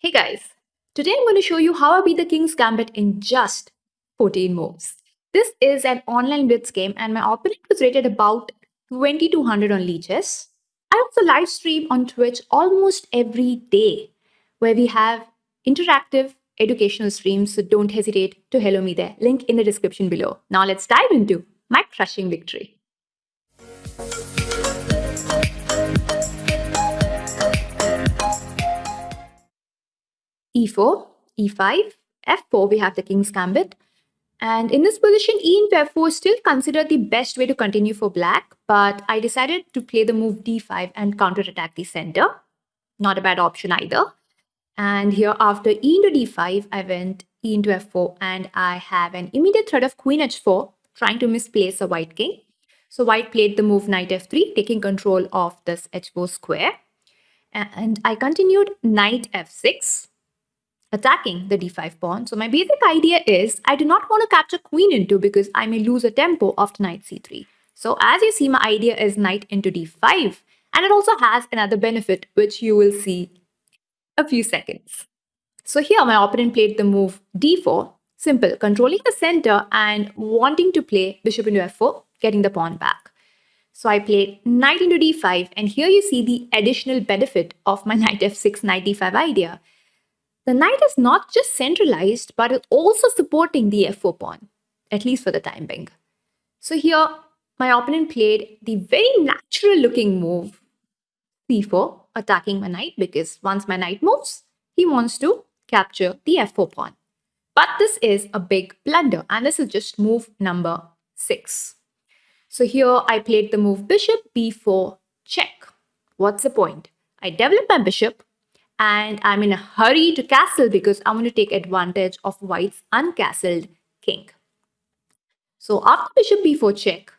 Hey guys, today I'm going to show you how I beat the King's Gambit in just 14 moves. This is an online blitz game and my opponent was rated about 2200 on leeches. I also live stream on Twitch almost every day where we have interactive educational streams, so don't hesitate to hello me there. Link in the description below. Now let's dive into my crushing victory. E4, E5, F4, we have the King's Gambit. And in this position, E into F4 is still considered the best way to continue for black, but I decided to play the move D5 and counterattack the center. Not a bad option either. And here after E into D5, I went E into F4 and I have an immediate threat of Queen H4 trying to misplace a white king. So white played the move Knight F3, taking control of this H4 square. And I continued Knight F6, attacking the d5 pawn. So my basic idea is I do not want to capture queen into because I may lose a tempo after knight c3. So as you see, my idea is knight into d5, and it also has another benefit which you will see a few seconds. So here my opponent played the move d4, simple, controlling the center and wanting to play bishop into f4, getting the pawn back. So I played knight into d5, and here you see the additional benefit of my knight f6, knight d5 idea. The knight is not just centralized, but is also supporting the f4 pawn, at least for the time being. So here, my opponent played the very natural looking move, c4, attacking my knight, because once my knight moves, he wants to capture the f4 pawn. But this is a big blunder, and this is just move number 6. So here, I played the move bishop b4 check. What's the point? I develop my bishop, and I'm in a hurry to castle because I want to take advantage of white's uncastled king. So after bishop b4 check,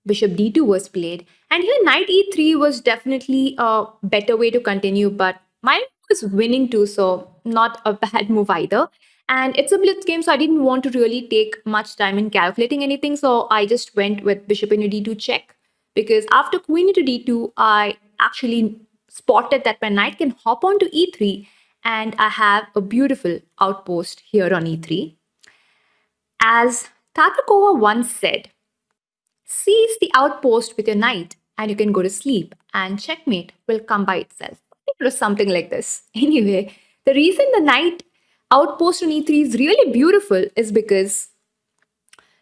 bishop d2 was played, and here knight e3 was definitely a better way to continue, but mine was winning too, so not a bad move either. And it's a blitz game, so I didn't want to really take much time in calculating anything, so I just went with bishop into d2 check, because after queen into d2, I actually spotted that my knight can hop onto e3, and I have a beautiful outpost here on e3. As Tatakova once said, seize the outpost with your knight and you can go to sleep, and checkmate will come by itself. I think it was something like this. Anyway, the reason the knight outpost on e3 is really beautiful is because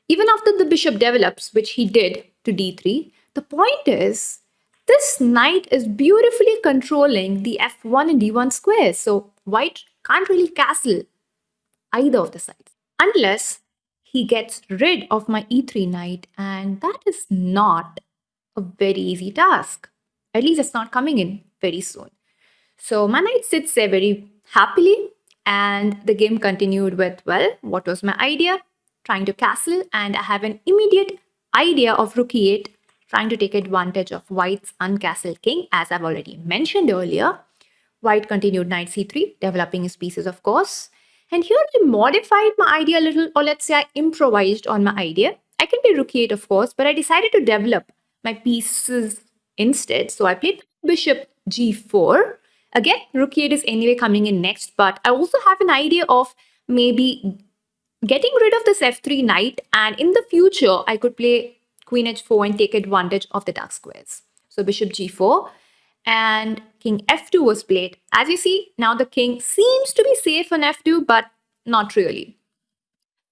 even after the bishop develops, which he did to d3, the point is this knight is beautifully controlling the f1 and d1 squares. So white can't really castle either of the sides unless he gets rid of my e3 knight, and that is not a very easy task. At least it's not coming in very soon. So my knight sits there very happily, and the game continued with, well, what was my idea? Trying to castle, and I have an immediate idea of rook e8, trying to take advantage of white's uncastled king, as I've already mentioned earlier. White continued knight c3, developing his pieces, of course. And here I modified my idea a little, or let's say I improvised on my idea. I can be rook e8, of course, but I decided to develop my pieces instead. So I played bishop g4. Again, rook e8 is anyway coming in next, but I also have an idea of maybe getting rid of this f3 knight, and in the future, I could play queen h4 and take advantage of the dark squares. So bishop g4 and king f2 was played. As you see, now the king seems to be safe on f2, but not really.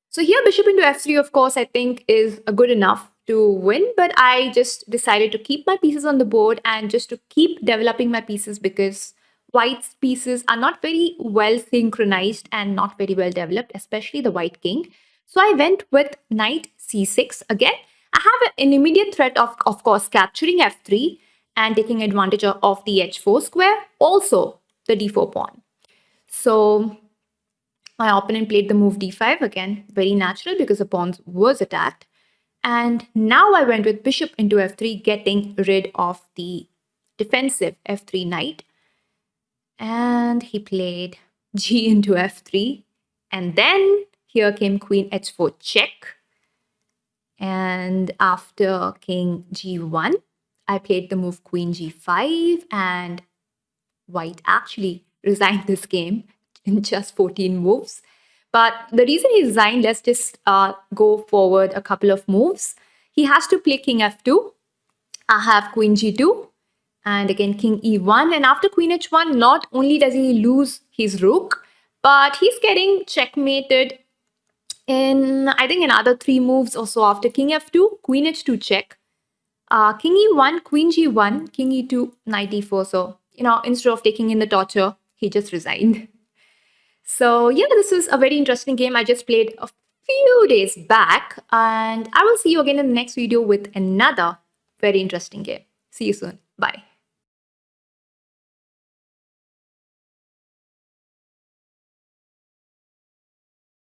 So here bishop into f3, of course, I think is good enough to win, but I just decided to keep my pieces on the board and just to keep developing my pieces because white's pieces are not very well synchronized and not very well developed, especially the white king. So I went with knight c6 again. I have an immediate threat of course, capturing f3 and taking advantage of the h4 square, also the d4 pawn. So my opponent played the move d5, again, very natural because the pawn was attacked. And now I went with bishop into f3, getting rid of the defensive f3 knight. And he played g into f3. And then here came queen h4 check. And after king g1, I played the move queen g5, and white actually resigned this game in just 14 moves. But the reason he resigned, let's just go forward a couple of moves. He has to play king f2. I have queen g2 and again king e1. And after queen h1, not only does he lose his rook, but he's getting checkmated in, I think, another 3 moves or so. After king f2, queen h2 check, king e1, queen g1, king e2, knight e4. So, instead of taking in the torture, he just resigned. So yeah, this is a very interesting game I just played a few days back, and I will see you again in the next video with another very interesting game. See you soon. Bye.